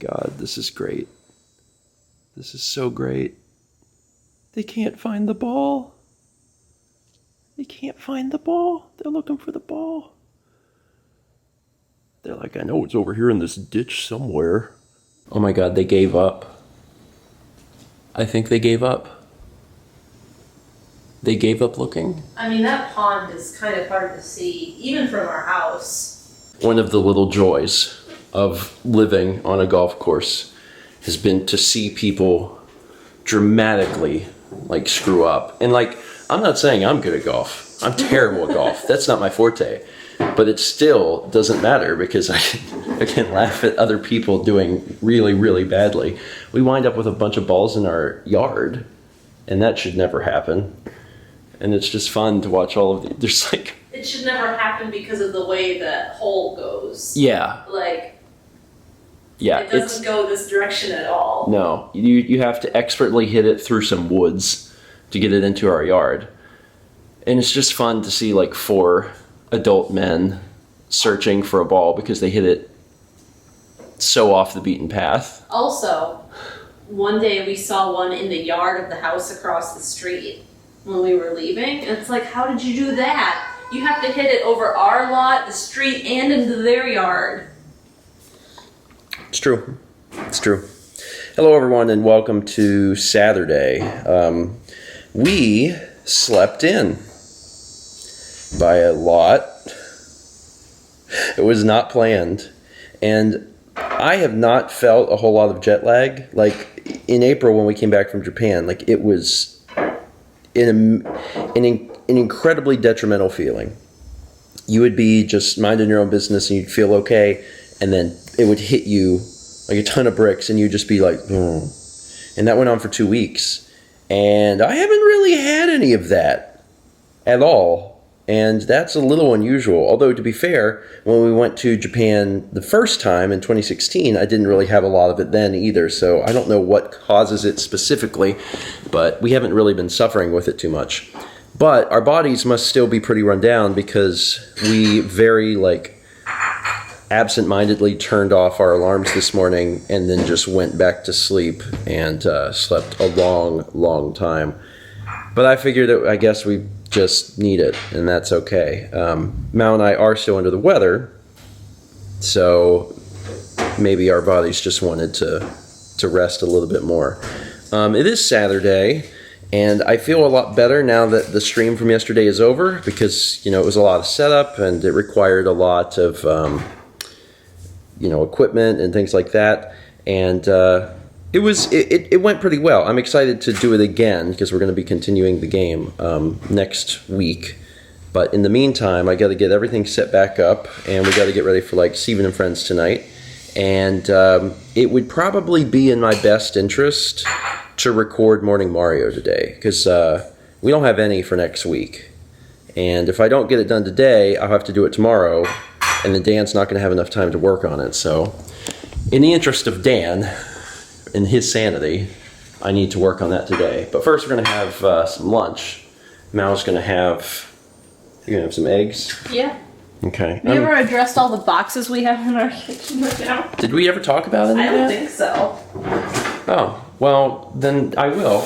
God, this is great. This is so great. They can't find the ball. They can't find the ball. They're looking for the ball. They're like, I know it's over here in this ditch somewhere. Oh my God, they gave up. I think they gave up. They gave up looking. I mean, that pond is kind of hard to see, even from our house. One of the little joys of living on a golf course has been to see people dramatically like screw up. And like, I'm not saying I'm good at golf. I'm terrible at golf. That's not my forte. But it still doesn't matter because I can laugh at other people doing really, really badly. We wind up with a bunch of balls in our yard, and that should never happen. And it's just fun to watch all of the, there's like... It should never happen because of the way the hole goes. Yeah. Like, yeah, it doesn't go this direction at all. No, you have to expertly hit it through some woods to get it into our yard. And it's just fun to see like 4 adult men searching for a ball because they hit it so off the beaten path. Also, one day we saw one in the yard of the house across the street when we were leaving. And it's like, how did you do that? You have to hit it over our lot, the street, and into their yard. It's true. It's true. Hello, everyone, and welcome to Saturday. We slept in by a lot. It was not planned. And I have not felt a whole lot of jet lag. Like, in April when we came back from Japan, like, it was an incredibly detrimental feeling. You would be just minding your own business and you'd feel okay, and then it would hit you like a ton of bricks and you'd just be like, and that went on for 2 weeks. And I haven't really had any of that at all. And that's a little unusual. Although, to be fair, when we went to Japan the first time in 2016, I didn't really have a lot of it then either. So I don't know what causes it specifically, but we haven't really been suffering with it too much. But our bodies must still be pretty run down because we very, absent-mindedly turned off our alarms this morning and then just went back to sleep and slept a long, long time. But I figured that I guess we just need it, and that's okay. Mal and I are still under the weather, so maybe our bodies just wanted to rest a little bit more. It is Saturday, and I feel a lot better now that the stream from yesterday is over because, it was a lot of setup and it required a lot of, equipment and things like that. And it went pretty well. I'm excited to do it again because we're going to be continuing the game next week. But in the meantime, I got to get everything set back up, and we got to get ready for Steven and Friends tonight. And it would probably be in my best interest to record Morning Mario today because we don't have any for next week. And if I don't get it done today, I'll have to do it tomorrow, and then Dan's not going to have enough time to work on it. So in the interest of Dan and his sanity, I need to work on that today. But first, we're going to have some lunch. Mal's going to have... You're going to have some eggs? Yeah. Okay. Have you ever addressed all the boxes we have in our kitchen right now? Did we ever talk about any of that? I don't think so. Oh, well, then I will.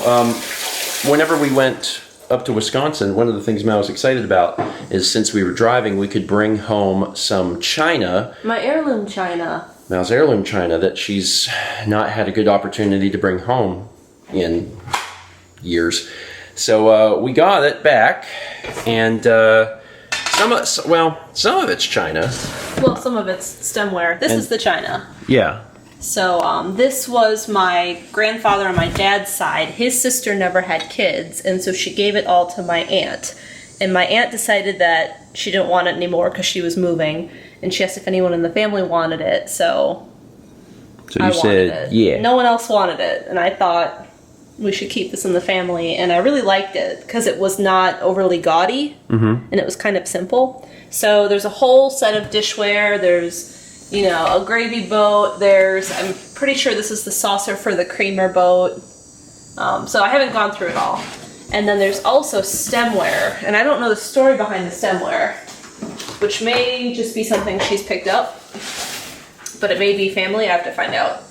Whenever we went up to Wisconsin, one of the things Mal was excited about is since we were driving, we could bring home some china. My heirloom china. Mal's heirloom china that she's not had a good opportunity to bring home in years. So we got it back, and some of it's china. Well, some of it's stemware. This is the china. Yeah. So this was my grandfather on my dad's side. His sister never had kids, and so she gave it all to my aunt. And my aunt decided that she didn't want it anymore because she was moving, and she asked if anyone in the family wanted it. So you said, yeah. No one else wanted it, and I thought we should keep this in the family. And I really liked it because it was not overly gaudy, and it was kind of simple. So there's a whole set of dishware. There's a gravy boat. I'm pretty sure this is the saucer for the creamer boat. So I haven't gone through it all. And then there's also stemware. And I don't know the story behind the stemware, which may just be something she's picked up. But it may be family. I have to find out.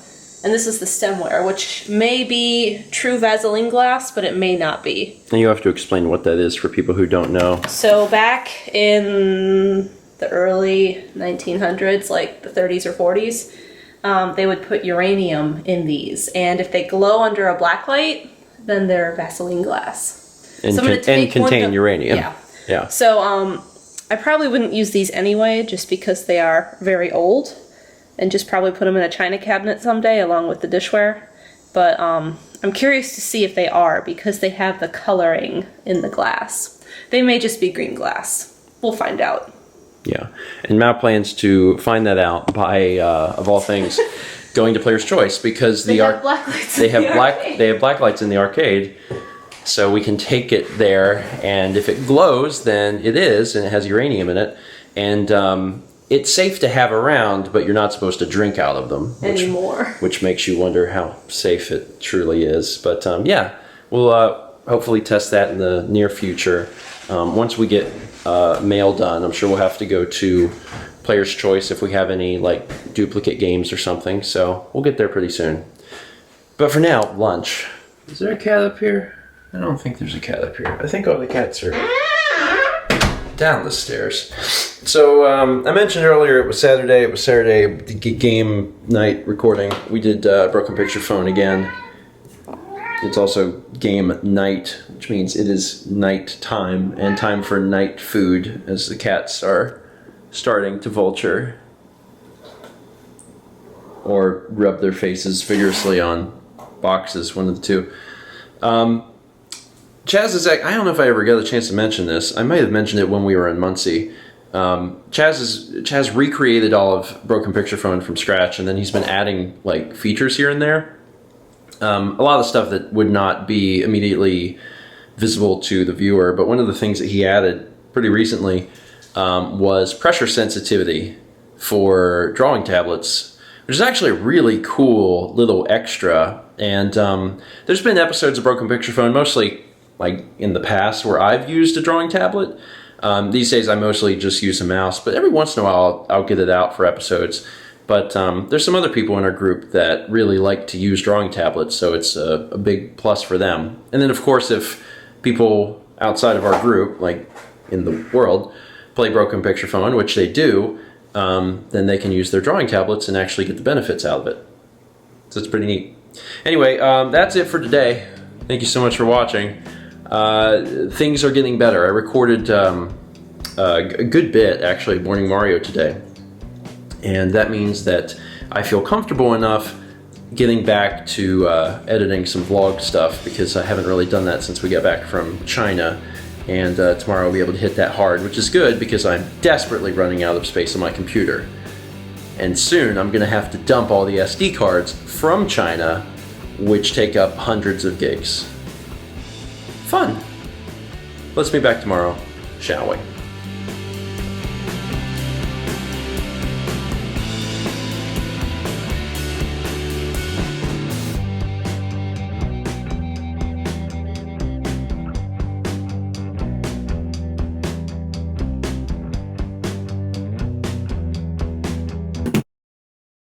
And this is the stemware, which may be true Vaseline glass, but it may not be. And you have to explain what that is for people who don't know. So back in the early 1900s, like the 30s or 40s, they would put uranium in these. And if they glow under a black light, then they're Vaseline glass. And, so contain uranium. Yeah. So I probably wouldn't use these anyway, just because they are very old. And just probably put them in a china cabinet someday along with the dishware. But I'm curious to see if they are, because they have the coloring in the glass. They may just be green glass. We'll find out. Yeah. And Matt plans to find that out by, of all things, going to Player's Choice, because they have black lights in the arcade. They have black lights in the arcade. So we can take it there, and if it glows, then it is, and it has uranium in it. And it's safe to have around, but you're not supposed to drink out of them. Anymore. Which makes you wonder how safe it truly is. But yeah, we'll hopefully test that in the near future. Once we get mail done, I'm sure we'll have to go to Player's Choice if we have any like duplicate games or something. So we'll get there pretty soon. But for now, lunch. Is there a cat up here? I don't think there's a cat up here. I think all the cats are down the stairs. So I mentioned earlier it was Saturday. It was Saturday game night recording. We did Broken Picture Phone again. It's also game night, which means it is night time and time for night food as the cats are starting to vulture or rub their faces vigorously on boxes, one of the two. Chaz is, I don't know if I ever got a chance to mention this. I might have mentioned it when we were in Muncie. Chaz recreated all of Broken Picture Phone from scratch, and then he's been adding like features here and there. A lot of stuff that would not be immediately visible to the viewer, but one of the things that he added pretty recently was pressure sensitivity for drawing tablets, which is actually a really cool little extra. And there's been episodes of Broken Picture Phone, mostly like in the past, where I've used a drawing tablet. These days I mostly just use a mouse, but every once in a while I'll get it out for episodes. But there's some other people in our group that really like to use drawing tablets, so it's a big plus for them. And then of course if people outside of our group, like in the world, play Broken Picture Phone, which they do, then they can use their drawing tablets and actually get the benefits out of it. So it's pretty neat. Anyway, that's it for today. Thank you so much for watching. Things are getting better. I recorded a good bit, actually, Morning Mario today. And that means that I feel comfortable enough getting back to editing some vlog stuff, because I haven't really done that since we got back from China. And tomorrow I'll be able to hit that hard, which is good because I'm desperately running out of space on my computer. And soon I'm going to have to dump all the SD cards from China, which take up hundreds of gigs. Fun. Let's meet back tomorrow, shall we?